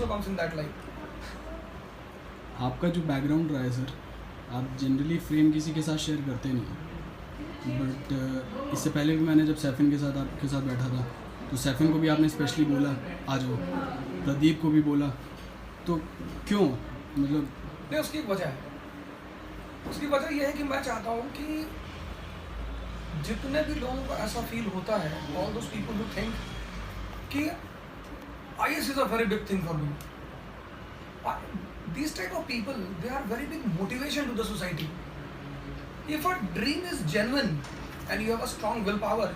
also comes in that light. आपका जो background रहा है सर, आप जनरली फ्रेम किसी के साथ शेयर करते नहीं, बट इससे पहले भी मैंने जब सैफिन के साथ आपके साथ बैठा था तो सैफिन को भी आपने स्पेशली बोला आ जाओ, प्रदीप को भी बोला, तो क्यों? मतलब नहीं, उसकी एक वजह है। उसकी वजह यह है कि मैं चाहता हूँ कि जितने भी लोगों को ऐसा फील होता है, all those people who think कि IAS is a very big thing for me, these type of people, they are very big motivation to the society. If a dream is genuine and you have a strong willpower,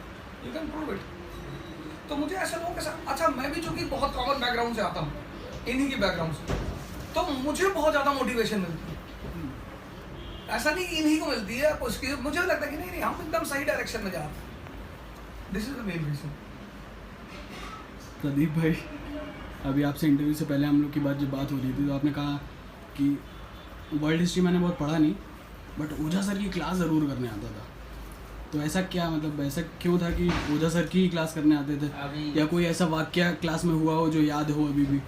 you can prove it. तो मुझे ऐसे लोगों के साथ, अच्छा मैं भी चूंकि बहुत कॉमन बैकग्राउंड से आता हूँ, इन्हीं की बैकग्राउंड से, तो मुझे बहुत ज़्यादा मोटिवेशन मिलती है। ऐसा नहीं इन्हीं को मिलती है, उसकी मुझे लगता है कि नहीं हम एकदम सही डायरेक्शन में जा रहे हैं। This is the main reason. Pradeep भाई, अभी आपसे इंटरव्यू से पहले हम लोग की जब बात हो रही थी तो आपने कहा कि वर्ल्ड हिस्ट्री मैंने बहुत पढ़ा नहीं, बट ओझा सर की क्लास ज़रूर करने आता था। तो ऐसा क्या, मतलब ऐसा क्यों था कि ओझा सर की ही क्लास करने आते थे? या कोई ऐसा वाक्य क्लास में हुआ हो जो याद हो अभी भी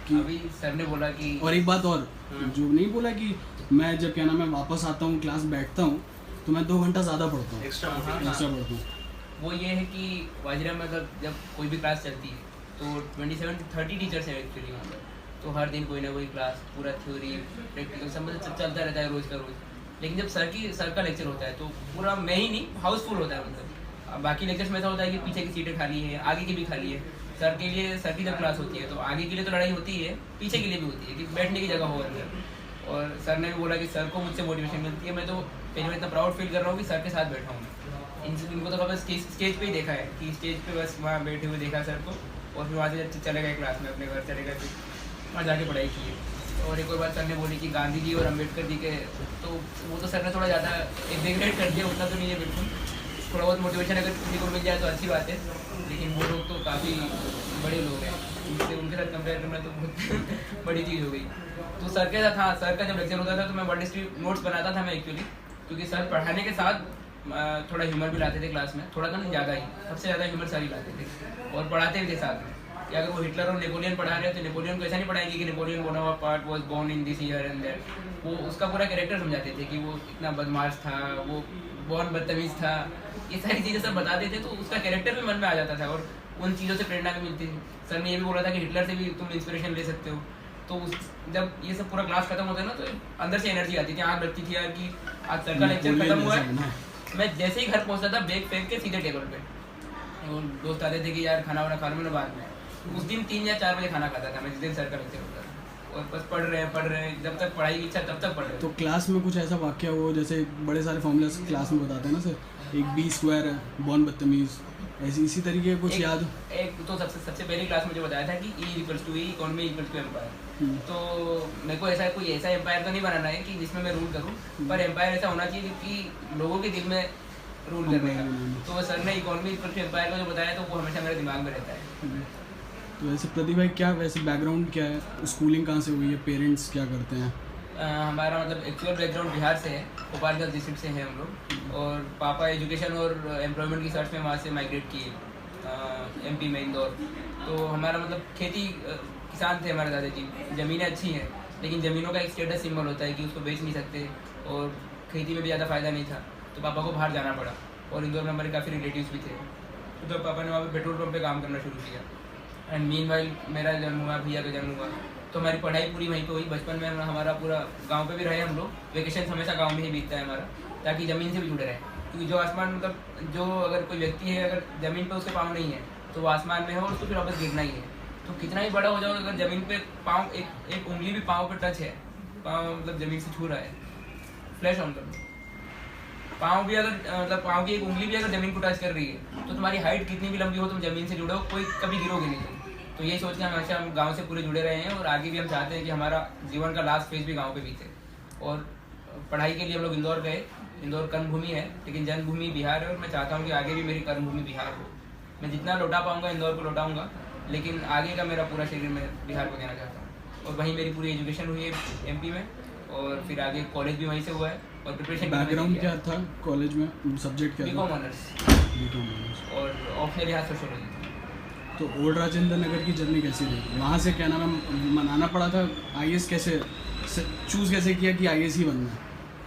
कि अभी सर ने बोला कि, और एक बात और, जो नहीं बोला कि मैं जब क्या नाम है वापस आता हूँ क्लास बैठता हूँ तो मैं 2 घंटा ज़्यादा पढ़ता हूँ, एक्स्ट्रा पढ़ता हूँ। वो ये है कि वाजिरा में अगर जब कोई भी क्लास चलती है तो 27-30 टीचर्स हैं एक्चुअली वहाँ पर, तो हर दिन कोई ना कोई क्लास, पूरा थ्योरी प्रैक्टिकल सब चलता रहता है रोज़ का रोज़। लेकिन जब सर का लेक्चर होता है तो पूरा मैं ही नहीं, हाउसफुल होता है। मतलब बाकी लेक्चर्स में ऐसा होता है कि पीछे की सीटें खाली है, आगे की भी खाली है। सर की जब क्लास होती है तो आगे के लिए तो लड़ाई होती है, पीछे के लिए भी होती है कि बैठने की जगह हो अंदर। और सर ने भी बोला कि सर को मुझसे मोटिवेशन मिलती है। मैं तो पहले में इतना प्राउड फील कर रहा हूँ कि सर के साथ बैठा हूँ। इनको तो बस स्टेज पे ही देखा है कि स्टेज पे बस वहाँ बैठे हुए देखा सर को, और फिर वहाँ से चले गए क्लास में, अपने घर चले गए, फिर वहाँ जाके पढ़ाई की है। और एक और बात सर ने बोली कि गांधी जी और अम्बेडकर जी के, तो वो तो सर ने थोड़ा ज़्यादा एग्जेगरेट कर दिया, उतना तो नहीं है बिल्कुल। थोड़ा बहुत मोटिवेशन अगर किसी को मिल जाए तो अच्छी बात है, लेकिन वो लोग तो काफ़ी बड़े लोग हैं, उससे उनके साथ कंपेयर करना तो बहुत बड़ी चीज़ हो गई। तो सर के साथ, हाँ, सर का जब लेक्चर होता था तो मैं वर्ल्ड हिस्ट्री नोट्स बनाता था मैं एक्चुअली, क्योंकि सर पढ़ाने के साथ थोड़ा ह्यूमर भी लाते थे क्लास में, थोड़ा तो नहीं ज़्यादा ही, सबसे ज़्यादा ह्यूमर सर ही लाते थे, और पढ़ाते भी थे साथ में। कि अगर वो हिटलर और नेपोलियन पढ़ा रहे हैं तो नेपोलियन को ऐसा नहीं पढ़ाएंगे कि Napoleon Bonaparte was born in this year and that, वो उसका पूरा कैरेक्टर समझाते थे कि वो इतना बदमाश था, वो बहुत बदतमीज़ था, ये सारी चीज़ें सब बताते थे, तो उसका कैरेक्टर भी मन में आ जाता था और उन चीज़ों से प्रेरणा भी मिलती थी। सर ने ये भी बोला था कि हिटलर से भी तुम इंस्पिरेशन ले सकते हो। तो जब ये सब पूरा क्लास खत्म होता है ना तो अंदर से एनर्जी आती थी, आँख लगती थी यार कि आज सर का लेक्चर खत्म हुआ है। मैं जैसे ही घर पहुंचता था बैग फेंक के सीधे टेबल पे, और दोस्त आते थे कि यार खाना वाना खा लो, मैंने बाद में। उस दिन 3 या 4 बजे खाना खाता था मैं, जिस दिन सर का लेक्चर होता था, और बस पढ़ रहे हैं, जब तक पढ़ाई की इच्छा तब तक पढ़ रहे। तो क्लास में कुछ ऐसा वाक्य हो जैसे बड़े सारे फॉर्मूलास क्लास में बताते हैं ना सर, एक B² है, बॉर्न बदतमीज, ऐसी इसी तरीके कुछ याद? एक तो सबसे पहली क्लास में जो बताया था कि E=E, इकोनॉमी = एम्पायर। तो मेरे को कोई ऐसा एम्पायर तो नहीं बनाना है कि जिसमें मैं रूल करूं, पर एम्पायर ऐसा होना चाहिए कि लोगों के दिल में रूल करने का। तो सर ने इकोनॉमी = एम्पायर का जो बताया तो वो हमेशा मेरे दिमाग में रहता है। तो वैसे प्रदीप भाई क्या वैसे बैकग्राउंड क्या है, स्कूलिंग कहाँ से हुई है, पेरेंट्स क्या करते हैं? हमारा मतलब एक्चुअल बैकग्राउंड बिहार से है, गोपालगंज डिस्ट्रिक्ट से हैं हम लोग, और पापा एजुकेशन और एम्प्लॉयमेंट की सर्च में वहाँ से माइग्रेट किए MP में, इंदौर। तो हमारा मतलब खेती, किसान थे हमारे दादाजी, ज़मीनें अच्छी हैं, लेकिन ज़मीनों का एक स्टेटस सिंबल होता है कि उसको बेच नहीं सकते, और खेती में भी ज़्यादा फ़ायदा नहीं था, तो पापा को बाहर जाना पड़ा। और इंदौर में हमारे काफ़ी रिलेटिव्स भी थे, तो पापा ने वहाँ पे पेट्रोल पंप पे काम करना शुरू किया। एंड मीनवाइल मेरा जन्म हुआ, भैया का जन्म हुआ, तो हमारी पढ़ाई पूरी वहीं पे हुई। बचपन में हमारा पूरा गांव पे भी रहे हम लोग, वेकेशन हमेशा गांव में ही बीतता है हमारा, ताकि ज़मीन से भी जुड़े रहे। क्योंकि जो आसमान, मतलब जो अगर कोई व्यक्ति है, अगर ज़मीन पे उसके पाँव नहीं है तो वो आसमान में है और उसको फिर वापस गिरना ही है। तो कितना ही बड़ा हो जाओ, अगर ज़मीन पे पाँव, एक उंगली भी पाँव पे टच है, पाँव मतलब ज़मीन से छू रहा है, फ्लैश ऑन कर लो, पाँव भी अगर मतलब पाँव की एक उंगली भी अगर ज़मीन को टच कर रही है तो तुम्हारी हाइट कितनी भी लंबी हो, तुम ज़मीन से जुड़े हो, कोई कभी गिरोगे नहीं तुम। तो यही सोच के हमेशा हम गांव से पूरे जुड़े रहे हैं, और आगे भी हम चाहते हैं कि हमारा जीवन का लास्ट फेज भी गांव पे बीते। और पढ़ाई के लिए हम लोग इंदौर गए। इंदौर कर्मभूमि है, लेकिन जन्मभूमि बिहार है, और मैं चाहता हूँ कि आगे भी मेरी कर्मभूमि बिहार हो। मैं जितना लौटा पाऊँगा इंदौर को लौटाऊँगा, लेकिन आगे का मेरा पूरा शरीर मैं बिहार को देना चाहता हूँ। और वहीं मेरी पूरी एजुकेशन हुई है MP में, और फिर आगे कॉलेज भी वहीं से हुआ है, और प्रिपरेशन। बैकग्राउंड क्या था कॉलेज में, सब्जेक्ट क्या था? B.Com ऑनर्स, और ऑप्शनल यहाँ सोशियोलॉजी। तो ओल्ड राजेंद्र नगर की जर्नी कैसी रही? वहाँ से क्या नाम है मनाना पड़ा था आईएएस कैसे चूज़ कैसे किया कि आईएएस ही बनना है?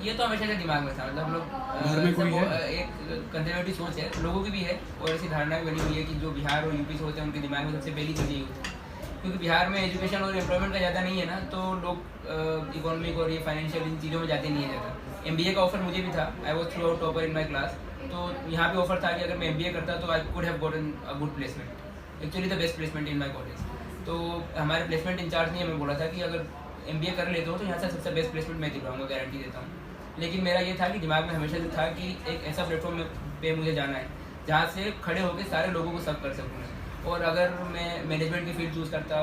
ये तो हमेशा से दिमाग में था, मतलब हम लोग घर में कोई है? एक कंजर्वेटिव सोच है लोगों की भी है, और ऐसी धारणा भी बनी हुई है कि जो बिहार और यूपी से होते हैं उनके दिमाग में सबसे पहली चीज़ यही होती है, क्योंकि बिहार में एजुकेशन और एम्प्लॉयमेंट का ज़्यादा नहीं है ना, तो लोग इकोनॉमिक और ये फाइनेंशियल इन चीज़ों में जाते नहीं है ज़्यादा। MBA का ऑफर मुझे भी था, I was through out topper in my class, तो यहाँ पे ऑफर था कि अगर मैं MBA करता तो I could have gotten a good placement, actually the best placement in my college. तो हमारे प्लेसमेंट इंचार्ज ने हमें बोला था कि अगर MBA कर लेते हो तो यहाँ से सबसे बेस्ट प्लेसमेंट मैं दिलवाऊंगा, गारंटी देता हूँ। लेकिन मेरा ये था कि दिमाग में हमेशा से था कि एक ऐसा प्लेटफॉर्म पे मुझे जाना है जहाँ से खड़े होकर सारे लोगों को सर्व कर सकूँ, और अगर मैं मैनेजमेंट की फील्ड चूज़ करता